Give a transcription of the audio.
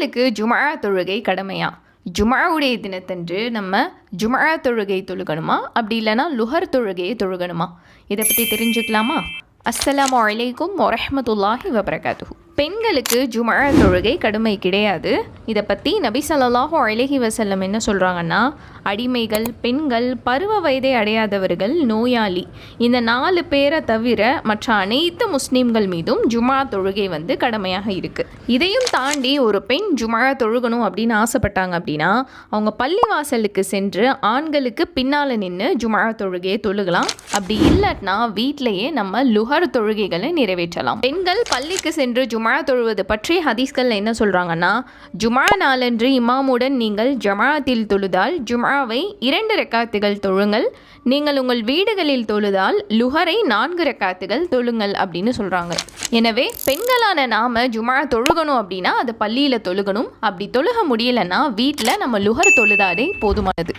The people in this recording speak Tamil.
பெண்களுக்கு ஜும்ஆ தொழுகை கடமையா? ஜும்ஆவுடைய தினத்தன்று நம்ம ஜும்ஆ தொழுகை தொழுகணுமா, அப்படி இல்லைனா லுஹர் தொழுகையை தொழுகணுமா? இதை பற்றி தெரிஞ்சுக்கலாமா? அஸ்ஸலாமு அலைக்கும் வரஹ்மத்துல்லாஹி வபரகாத்துஹு. பெண்களுக்கு ஜும்ஆ தொழுகை கடுமை கிடையாது. இதை பற்றி நபி ஸல்லல்லாஹு அலைஹி வஸல்லம் என்ன சொல்கிறாங்கன்னா, அடிமைகள், பெண்கள், பருவ வயதை அடையாதவர்கள், நோயாளி, இந்த 4 பேரை தவிர மற்ற அனைத்து முஸ்லீம்கள் மீதும் ஜும்ஆ தொழுகை கடமையாக இருக்குது. இதையும் தாண்டி ஒரு பெண் ஜும்ஆ தொழுகணும் அப்படின்னு ஆசைப்பட்டாங்க அப்படின்னா அவங்க பள்ளிவாசலுக்கு சென்று ஆண்களுக்கு பின்னால் நின்று ஜும்ஆ தொழுகையை தொழுகலாம். அப்படி இல்லைன்னா வீட்டிலேயே நம்ம லுஹர் தொழுகைகளை நிறைவேற்றலாம். பெண்கள் பள்ளிக்கு சென்று ஜும்ஆ தொழுவது பற்றி ஹதீஸ்கள் என்ன சொல்கிறாங்கன்னா, ஜும்ஆ நாளன்று இமாமுடன் நீங்கள் ஜமாஅத்தில் தொழுதால் ஜும்ஆவை 2 ரக்காத்துகள் தொழுங்கள், நீங்கள் உங்கள் வீடுகளில் தொழுதால் லுஹரை 4 ரக்காத்துகள் தொழுங்கள் அப்படின்னு சொல்கிறாங்க. எனவே பெண்களான நாம ஜும்ஆ தொழுகணும் அப்படின்னா அது பள்ளியில் தொழுகணும். அப்படி தொழுக முடியலைன்னா வீட்டில் நம்ம லுஹர் தொழுதாலே போதுமானது.